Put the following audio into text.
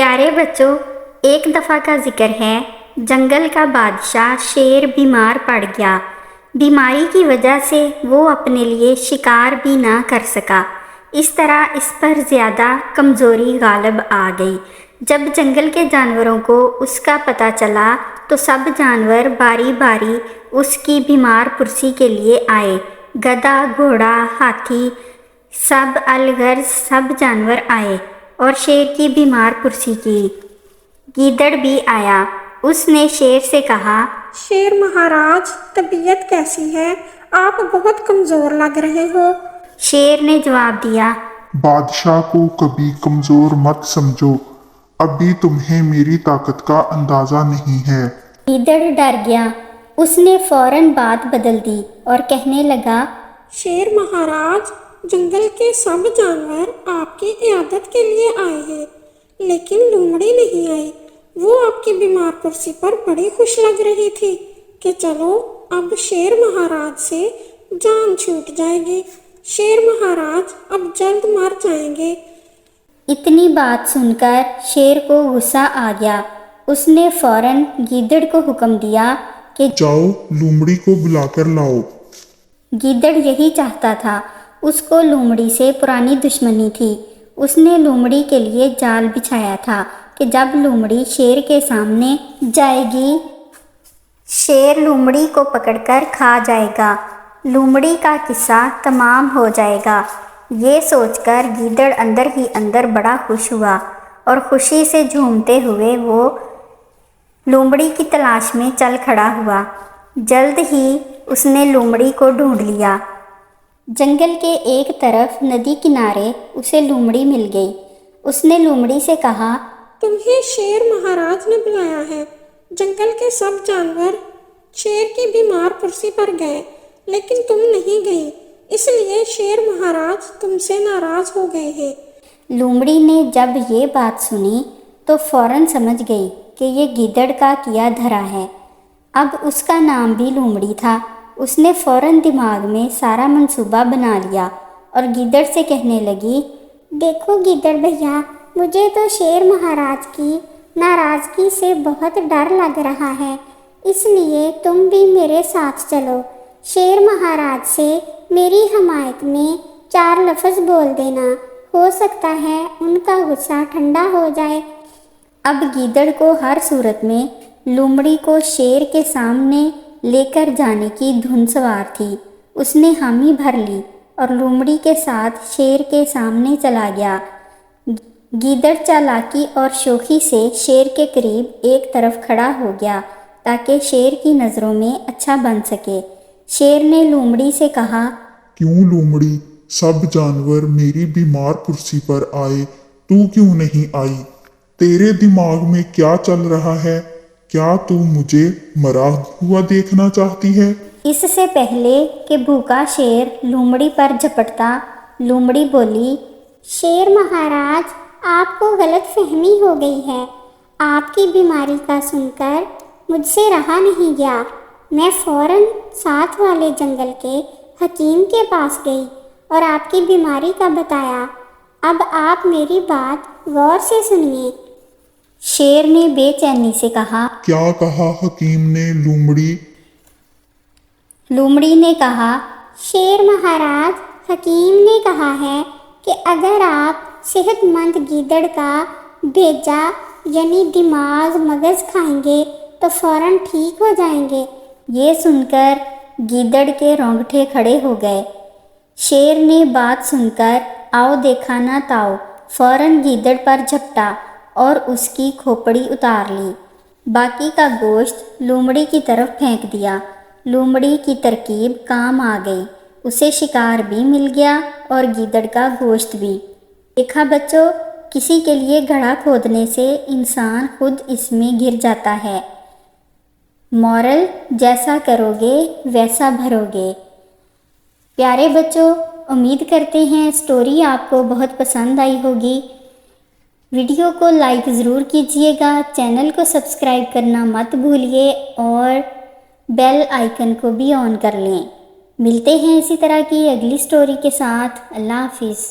پیارے بچوں، ایک دفعہ کا ذکر ہے، جنگل کا بادشاہ شیر بیمار پڑ گیا۔ بیماری کی وجہ سے وہ اپنے لیے شکار بھی نہ کر سکا۔ اس طرح اس پر زیادہ کمزوری غالب آ گئی۔ جب جنگل کے جانوروں کو اس کا پتہ چلا تو سب جانور باری باری اس کی بیمار پرسی کے لیے آئے۔ گدھا، گھوڑا، ہاتھی، سب الغرض سب جانور آئے اور شیر کی بیمار پرسی کی۔ گیدڑ بھی آیا۔ اس نے شیر سے کہا، شیر مہاراج، طبیعت کیسی ہے؟ آپ بہت کمزور لگ رہے ہو۔ شیر نے جواب دیا، بادشاہ کو کبھی کمزور مت سمجھو، ابھی تمہیں میری طاقت کا اندازہ نہیں ہے۔ گیدڑ ڈر گیا۔ اس نے فوراً بات بدل دی اور کہنے لگا، شیر مہاراج، جنگل کے سب جانور آپ کی عیادت کے لیے آئے ہیں، لیکن لومڑی نہیں آئی۔ وہ آپ کی بیمار پرسی پر بڑی خوش لگ رہی تھی کہ چلو اب شیر مہاراج سے جان چھوٹ جائے گی۔ شیر مہاراج اب جلد مر جائیں گے۔ اتنی بات سن کر شیر کو غصہ آ گیا۔ اس نے فوراً گیدڑ کو حکم دیا کہ جاؤ لومڑی کو بلا کر لاؤ۔ گیدڑ یہی چاہتا تھا۔ اس کو لومڑی سے پرانی دشمنی تھی۔ اس نے لومڑی کے لیے جال بچھایا تھا کہ جب لومڑی شیر کے سامنے جائے گی، شیر لومڑی کو پکڑ کر کھا جائے گا، لومڑی کا قصہ تمام ہو جائے گا۔ یہ سوچ کر گیدڑ اندر ہی اندر بڑا خوش ہوا اور خوشی سے جھومتے ہوئے وہ لومڑی کی تلاش میں چل کھڑا ہوا۔ جلد ہی اس نے لومڑی کو ڈھونڈ لیا۔ جنگل کے ایک طرف ندی کنارے اسے لومڑی مل گئی۔ اس نے لومڑی سے کہا، تمہیں شیر مہاراج نے بلایا ہے۔ جنگل کے سب جانور شیر کی بیمار پرسی پر گئے، لیکن تم نہیں گئی، اس لیے شیر مہاراج تم سے ناراض ہو گئے ہیں۔ لومڑی نے جب یہ بات سنی تو فوراً سمجھ گئی کہ یہ گیدڑ کا کیا دھرا ہے۔ اب اس کا نام بھی لومڑی تھا۔ اس نے فوراً دماغ میں سارا منصوبہ بنا لیا اور گیدڑ سے کہنے لگی، دیکھو گیدڑ بھیا، مجھے تو شیر مہاراج کی ناراضگی سے بہت ڈر لگ رہا ہے، اس لیے تم بھی میرے ساتھ چلو۔ شیر مہاراج سے میری حمایت میں 4 لفظ بول دینا، ہو سکتا ہے ان کا غصہ ٹھنڈا ہو جائے۔ اب گیدڑ کو ہر صورت میں لومڑی کو شیر کے سامنے لے کر جانے کی دھن سوار تھی۔ اس نے حامی بھر لی اور لومڑی کے ساتھ شیر کے سامنے چلا گیا۔ گیدڑ چالاکی اور شوخی سے شیر کے قریب ایک طرف کھڑا ہو گیا تاکہ شیر کی نظروں میں اچھا بن سکے۔ شیر نے لومڑی سے کہا، کیوں لومڑی، سب جانور میری بیمار پرسی پر آئے، تو کیوں نہیں آئی؟ تیرے دماغ میں کیا چل رہا ہے؟ کیا تو مجھے مرا ہوا دیکھنا چاہتی ہے؟ اس سے پہلے کہ بھوکا شیر لومڑی پر جھپٹتا، لومڑی بولی، شیر مہاراج، آپ کو غلط فہمی ہو گئی ہے۔ آپ کی بیماری کا سن کر مجھ سے رہا نہیں گیا۔ میں فوراً ساتھ والے جنگل کے حکیم کے پاس گئی اور آپ کی بیماری کا بتایا۔ اب آپ میری بات غور سے سنیے۔ شیر نے بے چینی سے کہا، کیا کہا حکیم نے لومڑی؟ لومڑی نے کہا، شیر مہاراج، حکیم نے کہا ہے کہ اگر آپ صحت مند گیدڑ کا بھیجا یعنی دماغ مغز کھائیں گے تو فوراً ٹھیک ہو جائیں گے۔ یہ سن کر گیدڑ کے رونگٹے کھڑے ہو گئے۔ شیر نے بات سن کر آؤ دیکھا نہ تاؤ، فوراً گیدڑ پر جھپٹا اور اس کی کھوپڑی اتار لی۔ باقی کا گوشت لومڑی کی طرف پھینک دیا۔ لومڑی کی ترکیب کام آ گئی، اسے شکار بھی مل گیا اور گیدڑ کا گوشت بھی۔ دیکھا بچوں، کسی کے لیے گڑھا کھودنے سے انسان خود اس میں گر جاتا ہے۔ مورل، جیسا کرو گے ویسا بھرو گے۔ پیارے بچوں، امید کرتے ہیں سٹوری آپ کو بہت پسند آئی ہوگی۔ ویڈیو کو لائک ضرور کیجیے گا، چینل کو سبسکرائب کرنا مت بھولیے اور بیل آئیکن کو بھی آن کر لیں۔ ملتے ہیں اسی طرح کی اگلی سٹوری کے ساتھ۔ اللہ حافظ۔